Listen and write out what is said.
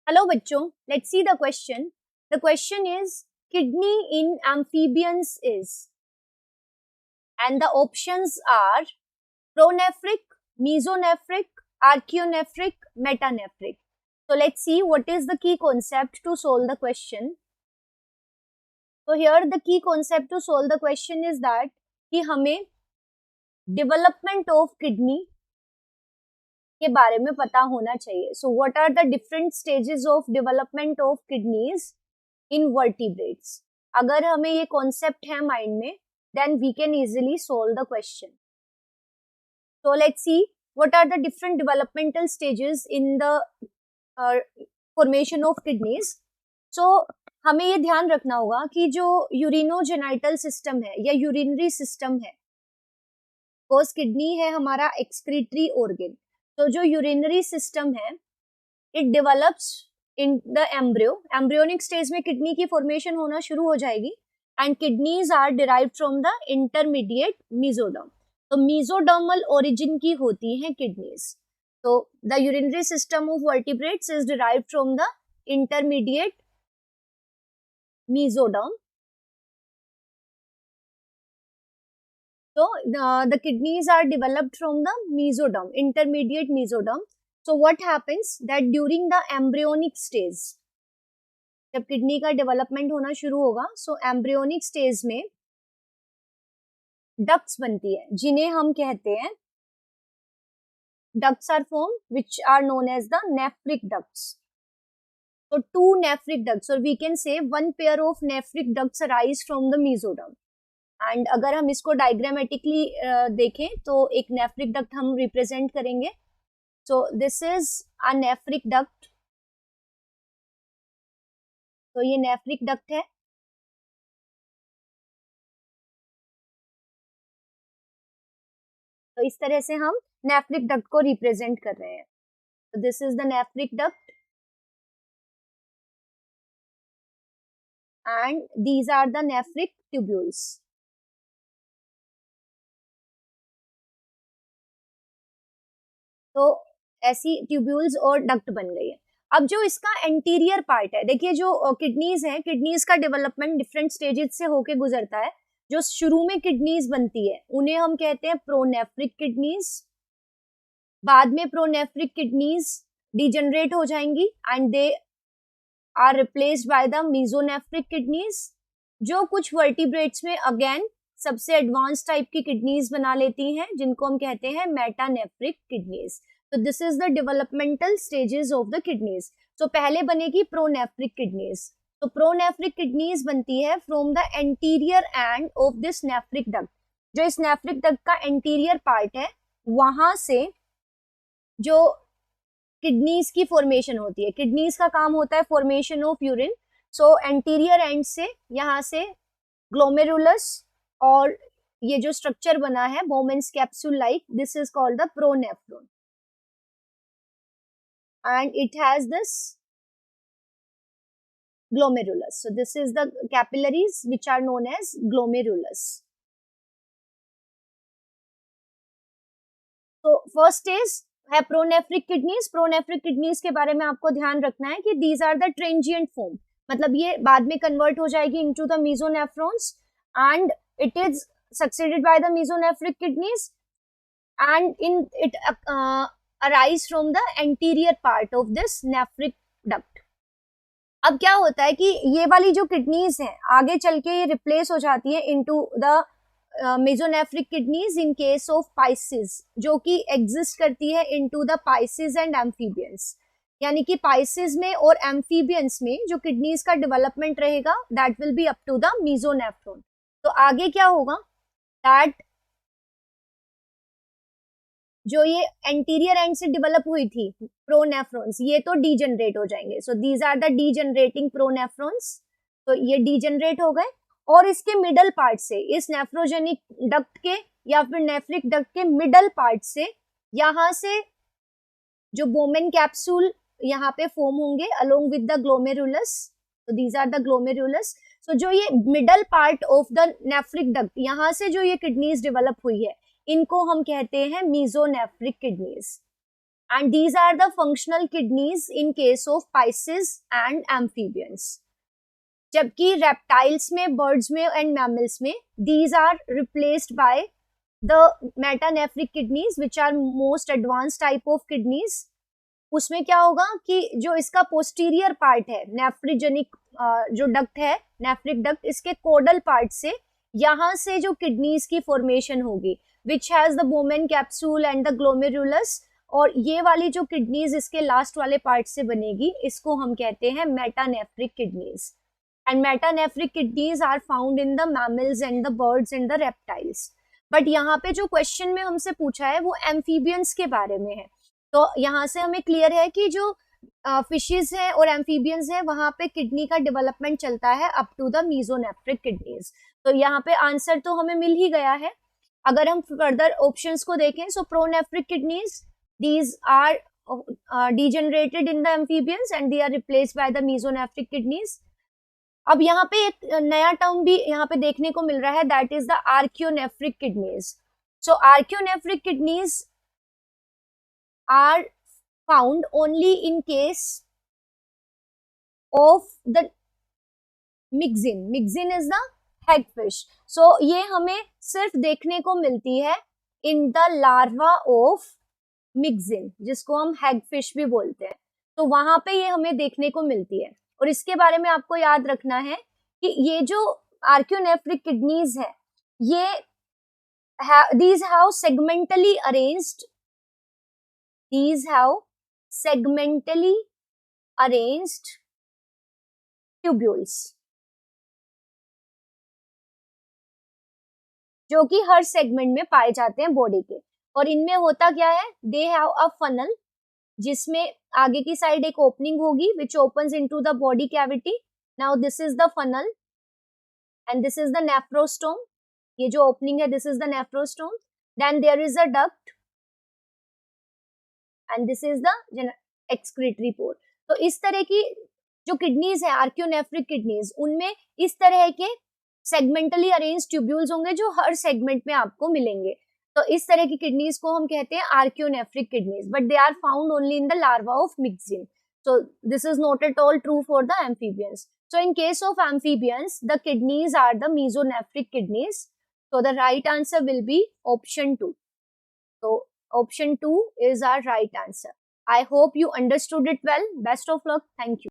Hello bachcho, let's see the question. The question is kidney in amphibians is, and the options are pronephric, mesonephric, archaeonephric, metanephric. So let's see what is the key concept to solve the question. So here the key concept to solve the question is that कि हमें development of kidney के बारे में पता होना चाहिए. So what are the different stages of development of kidneys in vertebrates? अगर हमें ये concept है mind में, then we can easily solve the question. So let's see what are the different developmental stages in the formation of kidneys. So हमें ये ध्यान रखना होगा कि जो यूरिनोजेनाइटल सिस्टम है या यूरिनरी सिस्टम है, बिकॉज किडनी है हमारा एक्सक्रीटरी ऑर्गन, तो जो यूरिनरी सिस्टम है it develops in the embryo. Embryonic stage में किडनी की फॉर्मेशन होना शुरू हो जाएगी and kidneys are derived from the intermediate mesoderm. तो मेसोडर्मल ओरिजिन की होती हैं किडनीज. तो the urinary system of vertebrates is derived from the intermediate mesoderm. So the kidneys are developed from the mesoderm, intermediate mesoderm. So what happens that during the embryonic stage, जब kidney का development होना शुरू होगा, सो embryonic stage में ducts बनती है जिन्हें हम कहते हैं ducts are formed which are known as the nephric ducts. So two nephric ducts, or we can say one pair of nephric ducts arise from the mesoderm. And अगर हम इसको डायग्रामेटिकली देखें तो एक नेफ्रिक डक्ट हम represent करेंगे. So this is a nephric duct. तो ये नेफ्रिक डक्ट है. तो इस तरह से हम नेफ्रिक डक्ट को रिप्रेजेंट कर रहे हैं. तो this is the nephric duct and these are the nephric tubules. तो ऐसी ट्यूब्यूल्स और डक्ट बन गई है. अब जो इसका एंटीरियर पार्ट है, देखिए जो किडनीज है, किडनीज का डेवलपमेंट डिफरेंट स्टेजेस से होके गुजरता है. जो शुरू में किडनीज बनती है उन्हें हम कहते हैं प्रोनेफ्रिक किडनीज. बाद में प्रोनेफ्रिक किडनीज डिजेनरेट हो जाएंगी and they are replaced by the mesonephric kidneys, जो कुछ वर्टिब्रेट्स में अगेन सबसे एडवांस टाइप की किडनीज बना लेती हैं जिनको हम कहते हैं मेटानेफ्रिक किडनीज. तो this is the developmental stages of the kidneys. तो पहले बनेगी प्रोनेफ्रिक किडनीज. तो प्रोनेफ्रिक किडनीज बनती है from the anterior end of this nephric duct. जो इस नेफ्रिक डक्ट का एंटीरियर पार्ट है वहां से जो किडनीज की फॉर्मेशन होती है. किडनीज का काम होता है formation of urine. So anterior and से यहाँ से ग्लोमेरुलस और ये जो स्ट्रक्चर बना है Bowman's capsule like, this is called the pronephron and it has this glomerulus. So this is the capillaries which are known as glomerulus. So first is है pronephric kidneys. Pronephric kidneys के बारे में आपको ध्यान रखना है कि these are the transient form, मतलब ये बाद में कन्वर्ट हो जाएगी into the mesonephrons and it is succeeded by the mesonephric kidneys and in it arise from the anterior part of this nephric duct. अब क्या होता है कि ये वाली जो किडनीज हैं आगे चल के ये रिप्लेस हो जाती है into the mesonephric kidneys in case of Pisces, जो कि एग्जिस्ट करती है into the Pisces and amphibians. यानी कि पाइसिस में और एम्फीबियंस में जो किडनीज का डेवलपमेंट रहेगा that will be up to the mesonephron. तो आगे क्या होगा दैट जो ये एंटीरियर एंड से डेवलप हुई थी प्रोनेफ्रॉन्स, ये तो डीजनरेट हो जाएंगे. So these are the degenerating pronephrons. तो ये डीजनरेट हो गए और इसके मिडल पार्ट से, इस नेफ्रोजेनिक डक्ट के या फिर नेफ्रिक डक्ट के मिडल पार्ट से यहाँ से जो बोमेन कैप्सूल यहाँ पे फॉर्म होंगे अलोंग विद द ग्लोमेरुलस. तो दीज आर द ग्लोमेरुलस. सो जो ये middle part of the nephric duct, यहाँ से जो ये किडनीज डेवलप हुई है इनको हम कहते हैं mesonephric kidneys. and these are the functional kidneys in case of Pisces and amphibians. जबकि reptiles में, birds में and mammals में these are replaced by the metanephric kidneys which are most advanced type of kidneys. उसमें क्या होगा कि जो इसका पोस्टीरियर पार्ट है, नेफ्रिजेनिक जो डक्ट है, नेफ्रिक डक्ट, इसके कोडल पार्ट से यहाँ से जो किडनीज की फॉर्मेशन होगी which has the Bowman capsule and the glomerulus, और ये वाली जो किडनीज इसके लास्ट वाले पार्ट से बनेगी, इसको हम कहते हैं metanephric kidneys. And metanephric kidneys are found in the mammals and the birds and the reptiles. But यहाँ पे जो क्वेश्चन में हमसे पूछा है वो एम्फीबियंस के बारे में है. तो यहाँ से हमें क्लियर है कि जो फिशेस है और एम्फीबियंस है वहां पे किडनी का डेवलपमेंट चलता है up to the mesonephric kidneys. तो यहाँ पे आंसर तो हमें मिल ही गया है. अगर हम फर्दर ऑप्शंस को देखें, so pronephric kidneys, these are degenerated in the amphibians and they are replaced by the mesonephric kidneys. अब यहाँ पे एक नया टर्म भी यहाँ पे देखने को मिल रहा है, that is the archinephric kidneys. So archinephric kidneys are found only in case of the myxin. Myxin is the hagfish. So ये हमें सिर्फ देखने को मिलती है in the larva of myxin, जिसको हम hagfish भी बोलते हैं. तो वहां पे ये हमें देखने को मिलती है. और इसके बारे में आपको याद रखना है कि ये जो आर्कियोनेफ्रिक किडनीज है, ये these have segmentally arranged tubules, जो कि हर सेगमेंट में पाए जाते हैं बॉडी के. और इनमें होता क्या है, दे हैव अ फनल, जिसमें आगे की साइड एक ओपनिंग होगी which opens into the body cavity. Now this is the funnel and this is the nephrostome. ये जो ओपनिंग है, this is the nephrostome. Then there is a duct and this is the excretory pore. तो इस तरह की जो kidneys है, आर्कियोनेफ्रिक kidneys, उनमें इस तरह के सेगमेंटली अरेंज ट्यूब्यूल्स होंगे जो हर सेगमेंट में आपको मिलेंगे. तो इस तरह की किडनीज को हम कहते हैं archinephric kidneys, but they are found only in the larva of myxin. So this is not at all true for the amphibians. So in case of amphibians, the kidneys are the mesonephric kidneys. So the right answer will be option 2. So option 2 is our right answer. I hope you understood it well. Best of luck. Thank you.